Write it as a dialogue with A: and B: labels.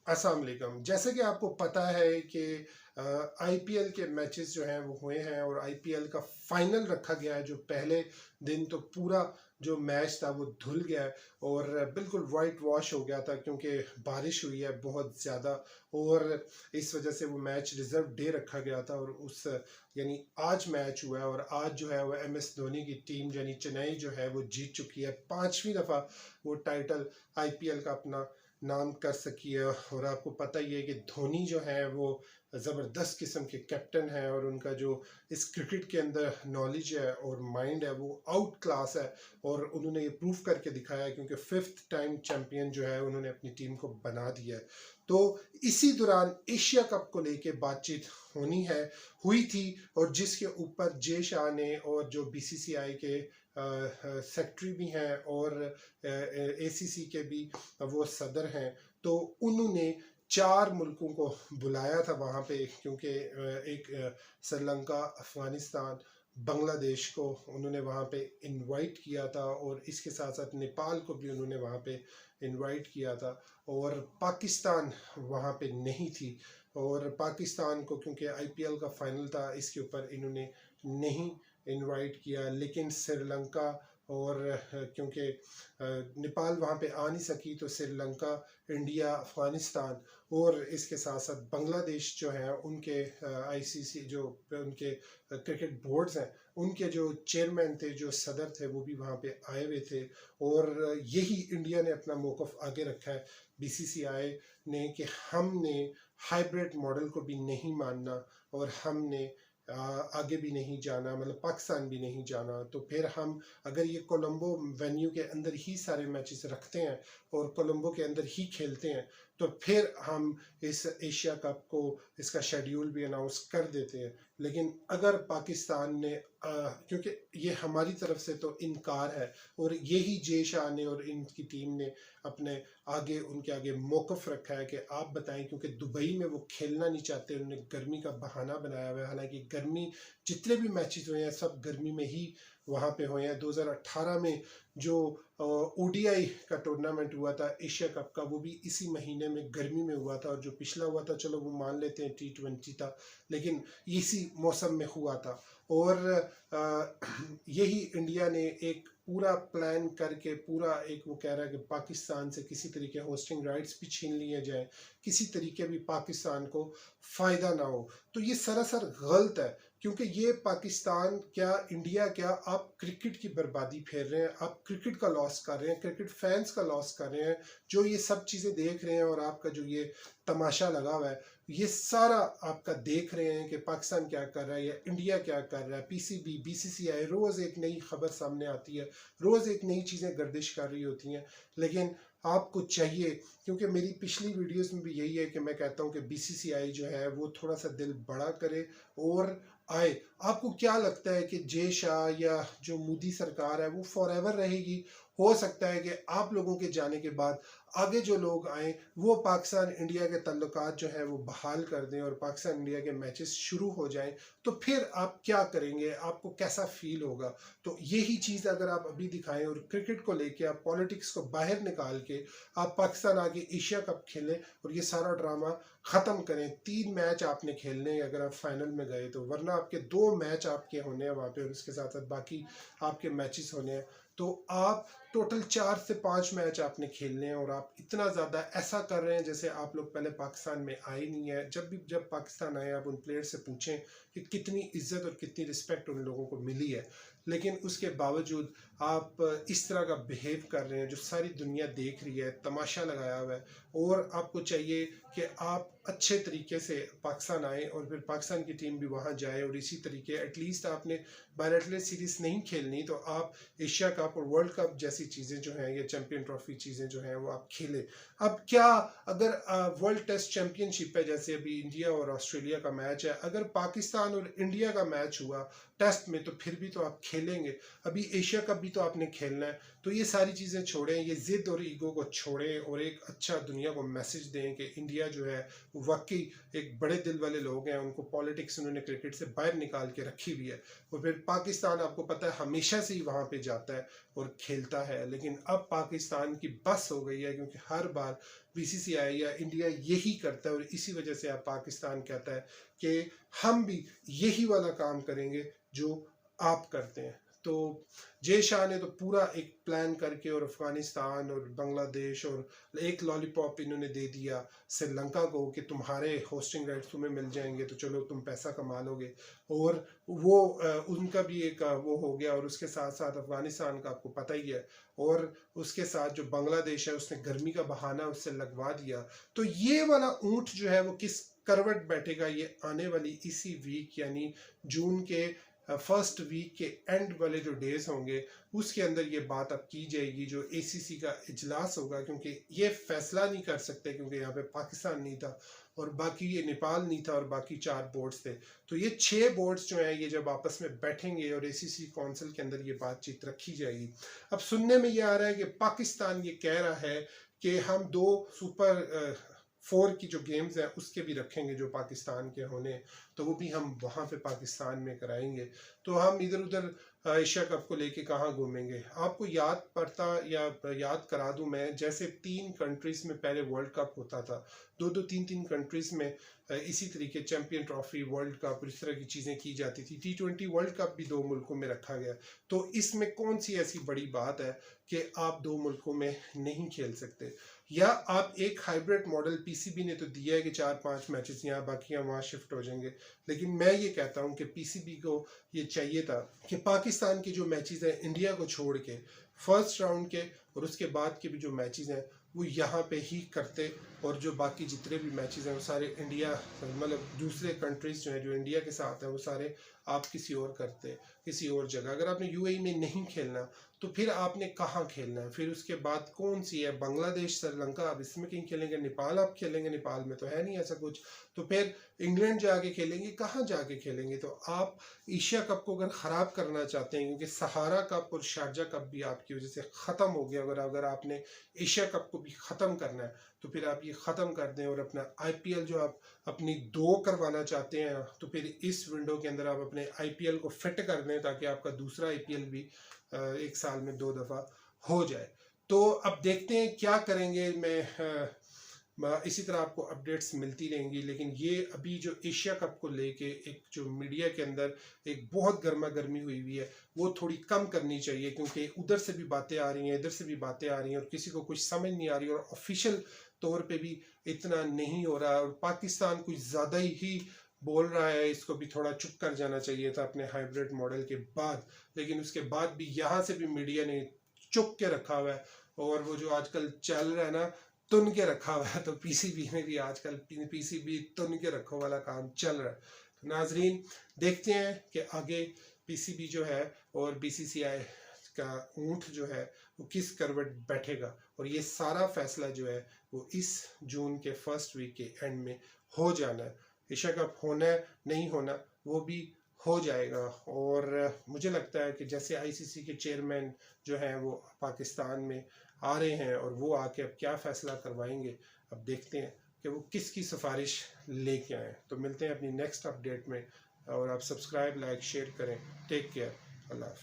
A: अस्सलाम वालेकुम। जैसे कि आपको पता है कि आईपीएल के मैचेस जो हैं वो हुए हैं और आईपीएल का फाइनल रखा गया है। जो पहले दिन तो पूरा जो मैच था वो धुल गया है और बिल्कुल वाइट वॉश हो गया था, क्योंकि बारिश हुई है बहुत ज़्यादा और इस वजह से वो मैच रिजर्व डे रखा गया था। और उस यानी आज मैच हुआ है और आज जो है वो एमएस धोनी की टीम यानी चेन्नई जो है वो जीत चुकी है। 5वीं दफ़ा वो टाइटल आईपीएल का अपना नाम कर सकी है। और आपको पता ही है कि धोनी जो है वो ज़बरदस्त किस्म के कैप्टन हैं और उनका जो इस क्रिकेट के अंदर नॉलेज है और माइंड है वो आउट क्लास है। और उन्होंने ये प्रूव करके दिखाया है, क्योंकि 5th टाइम चैंपियन जो है उन्होंने अपनी टीम को बना दिया है। तो इसी दौरान एशिया कप को लेके बातचीत होनी है हुई थी, और जिसके ऊपर जय शाह ने और जो बीसीसीआई के सेक्रेटरी भी हैं और एसीसी के भी वो सदर हैं, तो उन्होंने 4 मुल्कों को बुलाया था वहाँ पे, क्योंकि एक श्रीलंका, अफगानिस्तान, बांग्लादेश को उन्होंने वहाँ पे इनवाइट किया था और इसके साथ साथ नेपाल को भी उन्होंने वहाँ पे इनवाइट किया था। और पाकिस्तान वहाँ पे नहीं थी, और पाकिस्तान को क्योंकि आईपीएल का फाइनल था इसके ऊपर इन्होंने नहीं इनवाइट किया। लेकिन श्रीलंका और क्योंकि नेपाल वहाँ पे आ नहीं सकी, तो श्रीलंका, इंडिया, अफगानिस्तान और इसके साथ साथ बांग्लादेश जो है उनके आईसीसी जो उनके क्रिकेट बोर्ड्स हैं उनके जो चेयरमैन थे, जो सदर थे, वो भी वहाँ पे आए हुए थे। और यही इंडिया ने अपना मौक़िफ़ आगे रखा है बीसीसीआई ने कि हमने हाइब्रिड मॉडल को भी नहीं मानना और हमने आगे भी नहीं जाना, मतलब पाकिस्तान भी नहीं जाना। तो फिर हम अगर ये कोलंबो वेन्यू के अंदर ही सारे मैचेस रखते हैं और कोलंबो के अंदर ही खेलते हैं, तो फिर हम इस एशिया कप को इसका शेड्यूल भी अनाउंस कर देते हैं। लेकिन अगर पाकिस्तान ने क्योंकि ये हमारी तरफ से तो इनकार है, और यही जय शाह ने और इनकी टीम ने अपने आगे उनके आगे मौक़िफ़ रखा है कि आप बताएं, क्योंकि दुबई में वो खेलना नहीं चाहते, उन्होंने गर्मी का बहाना बनाया हुआ है। हालांकि गर्मी जितने भी मैचेस हुए हैं सब गर्मी में ही वहाँ पे हुए हैं। 2018 में जो ओडीआई का टूर्नामेंट हुआ था एशिया कप का, वो भी इसी महीने में गर्मी में हुआ था। और जो पिछला हुआ था चलो वो मान लेते हैं T20 था, लेकिन इसी मौसम में हुआ था। और यही इंडिया ने एक पूरा प्लान करके पूरा एक वो कह रहा है कि पाकिस्तान से किसी तरीके होस्टिंग राइट्स भी छीन लिए जाएं, किसी तरीके भी पाकिस्तान को फ़ायदा ना हो। तो ये सरासर गलत है, क्योंकि ये पाकिस्तान क्या, इंडिया क्या, आप क्रिकेट की बर्बादी फेर रहे हैं, आप क्रिकेट का लॉस कर रहे हैं, क्रिकेट फैंस का लॉस कर रहे हैं जो ये सब चीज़ें देख रहे हैं। और आपका जो ये तमाशा लगा हुआ है ये सारा आपका देख रहे हैं कि पाकिस्तान क्या कर रहा है या इंडिया क्या कर रहा है। पीसीबी, बीसीसीआई रोज़ एक नई खबर सामने आती है, रोज़ एक नई चीज़ें गर्दिश कर रही होती हैं। लेकिन आपको चाहिए, क्योंकि मेरी पिछली वीडियोस में भी यही है कि मैं कहता हूं कि बीसीसीआई जो है वो थोड़ा सा दिल बड़ा करे और आए। आपको क्या लगता है कि जय शाह या जो मोदी सरकार है वो फॉरएवर रहेगी? हो सकता है कि आप लोगों के जाने के बाद आगे जो लोग आए वो पाकिस्तान इंडिया के ताल्लुकात जो है वो बहाल कर दें और पाकिस्तान इंडिया के मैचेस शुरू हो जाएं, तो फिर आप क्या करेंगे, आपको कैसा फील होगा? तो यही चीज़ अगर आप अभी दिखाएं और क्रिकेट को लेके आप पॉलिटिक्स को बाहर निकाल के आप पाकिस्तान आगे एशिया कप खेलें और ये सारा ड्रामा ख़त्म करें। 3 मैच आपने खेलने हैं अगर आप फाइनल में गए तो, वरना आपके 2 मैच आपके होने हैं वहाँ पे और उसके साथ साथ बाकी आपके मैचेस होने हैं। तो आप टोटल 4 से 5 मैच आपने खेलने हैं और आप इतना ज़्यादा ऐसा कर रहे हैं जैसे आप लोग पहले पाकिस्तान में आए नहीं है। जब पाकिस्तान आए आप उन प्लेयर से पूछें कि कितनी इज्जत और कितनी रिस्पेक्ट उन लोगों को मिली है, लेकिन उसके बावजूद आप इस तरह का बिहेव कर रहे हैं जो सारी दुनिया देख रही है, तमाशा लगाया हुआ है। और आपको चाहिए कि आप अच्छे तरीके से पाकिस्तान आए और फिर पाकिस्तान की टीम भी वहाँ जाए और इसी तरीके एटलीस्ट आपने बायलैटरल सीरीज़ नहीं खेलनी तो आप एशिया कप और वर्ल्ड कप जैसी चीज़ें जो हैं, या चैंपियन ट्रॉफी चीज़ें जो हैं वो आप खेलें। अब क्या, अगर वर्ल्ड टेस्ट चैंपियनशिप है, जैसे अभी इंडिया और ऑस्ट्रेलिया का मैच है, अगर पाकिस्तान और इंडिया का मैच हुआ टेस्ट में तो फिर भी तो आप खेलेंगे। अभी एशिया कप भी तो आपने खेलना है, तो ये सारी चीज़ें छोड़ें, ये ज़िद और ईगो को छोड़ें और एक अच्छा दुनिया को मैसेज दें कि इंडिया जो है वाकई एक बड़े दिल वाले लोग हैं, उनको पॉलिटिक्स उन्होंने क्रिकेट से बाहर निकाल के रखी हुई है। और फिर पाकिस्तान आपको पता है हमेशा से ही वहाँ पे जाता है और खेलता है, लेकिन अब पाकिस्तान की बस हो गई है, क्योंकि हर बार बीसीसीआई या इंडिया यही करता है और इसी वजह से अब पाकिस्तान कहता है कि हम भी यही वाला काम करेंगे जो आप करते हैं। तो जय शाह ने तो पूरा एक प्लान करके और अफगानिस्तान और बांग्लादेश और एक लॉलीपॉप इन्होंने दे दिया श्रीलंका को कि तुम्हारे होस्टिंग राइट्स तुम्हें मिल जाएंगे, तो चलो तुम पैसा कमा लोगे। और वो उनका भी एक वो हो गया। और उसके साथ साथ अफगानिस्तान का आपको पता ही है, और उसके साथ जो बांग्लादेश है उसने गर्मी का बहाना उससे लगवा दिया। तो ये वाला ऊंट जो है वो किस करवट बैठेगा, ये आने वाली इसी वीक यानी जून के फर्स्ट वीक के एंड वाले जो डेज होंगे उसके अंदर ये बात अब की जाएगी, जो एसीसी का इजलास होगा। क्योंकि ये फैसला नहीं कर सकते, क्योंकि यहाँ पे पाकिस्तान नहीं था और बाकी ये नेपाल नहीं था और बाकी 4 बोर्ड्स थे। तो ये 6 बोर्ड्स जो हैं ये जब आपस में बैठेंगे और एसीसी काउंसिल के अंदर ये बातचीत रखी जाएगी। अब सुनने में ये आ रहा है कि पाकिस्तान ये कह रहा है कि हम 2 सुपर 4 की जो गेम्स हैं उसके भी रखेंगे जो पाकिस्तान के होने, तो वो भी हम वहाँ पे पाकिस्तान में कराएंगे। तो हम इधर उधर एशिया कप को लेके कहाँ घूमेंगे। आपको याद पड़ता या याद करा दूं मैं, जैसे 3 कंट्रीज में पहले वर्ल्ड कप होता था, 2-2 3-3 कंट्रीज में इसी तरीके चैंपियन ट्रॉफी, वर्ल्ड कप, इस तरह की चीज़ें की जाती थी। T20 वर्ल्ड कप भी 2 मुल्कों में रखा गया। तो इसमें कौन सी ऐसी बड़ी बात है कि आप 2 मुल्कों में नहीं खेल सकते। या आप एक हाइब्रिड मॉडल, पीसीबी ने तो दिया है कि 4-5 मैचेस यहाँ बाकी वहाँ शिफ्ट हो जाएंगे, लेकिन मैं ये कहता हूँ कि पीसीबी को ये चाहिए था कि पाकिस्तान के जो मैचेस हैं इंडिया को छोड़ के, फर्स्ट राउंड के और उसके बाद के भी जो मैचेस हैं वो यहाँ पे ही करते, और जो बाकी जितने भी मैचेस हैं वो सारे इंडिया, मतलब दूसरे कंट्रीज जो हैं जो इंडिया के साथ हैं वो सारे आप किसी और करते, किसी और जगह। अगर आपने यूएई में नहीं खेलना तो फिर आपने कहाँ खेलना है। फिर उसके बाद कौन सी है, बांग्लादेश, श्रीलंका, आप इसमें कहीं खेलेंगे, नेपाल आप खेलेंगे, नेपाल में तो है नहीं ऐसा कुछ। तो फिर इंग्लैंड जाके खेलेंगे, कहाँ जाके खेलेंगे। तो आप एशिया कप को अगर ख़राब करना चाहते हैं, क्योंकि सहारा कप और शारजा कप भी आपकी वजह से ख़त्म हो गया, अगर आपने एशिया कप को भी ख़त्म करना है तो फिर आप ये ख़त्म कर दें। और अपना आईपीएल जो आप अपनी 2 करवाना चाहते हैं, तो फिर इस विंडो के अंदर आप अपने आईपीएल को फिट कर दें ताकि आपका दूसरा आईपीएल भी 1 साल में 2 दफ़ा हो जाए। तो अब देखते हैं क्या करेंगे। मैं इसी तरह आपको अपडेट्स मिलती रहेंगी, लेकिन ये अभी जो एशिया कप को लेके एक जो मीडिया के अंदर एक बहुत गर्मा गर्मी हुई है वो थोड़ी कम करनी चाहिए, क्योंकि उधर से भी बातें आ रही हैं, इधर से भी बातें आ रही हैं और किसी को कुछ समझ नहीं आ रही और ऑफिशियल तौर पे भी इतना नहीं हो रहा। और पाकिस्तान कुछ ज़्यादा ही बोल रहा है, इसको भी थोड़ा चुप कर जाना चाहिए था अपने हाइब्रिड मॉडल के बाद। लेकिन उसके बाद भी यहाँ से भी मीडिया ने चुप के रखा हुआ है, और वो जो आजकल चल रहा है ना, तुन के रखा हुआ है। तो पीसीबी में भी आजकल पीसीबी तुन के रखो वाला काम चल रहा है। तो नाजरीन देखते हैं कि आगे पीसीबी जो है और बीसीसीआई का ऊंट जो है वो किस करवट बैठेगा, और ये सारा फैसला जो है वो इस जून के फर्स्ट वीक के एंड में हो जाना है। एशिया कप होना है नहीं होना वो भी हो जाएगा। और मुझे लगता है कि जैसे आईसीसी के चेयरमैन जो हैं वो पाकिस्तान में आ रहे हैं और वो आके अब क्या फ़ैसला करवाएंगे, अब देखते हैं कि वो किसकी सिफारिश लेके आए। तो मिलते हैं अपनी नेक्स्ट अपडेट में, और आप सब्सक्राइब, लाइक, शेयर करें। टेक केयर, अल्लाह हाफ़िज़।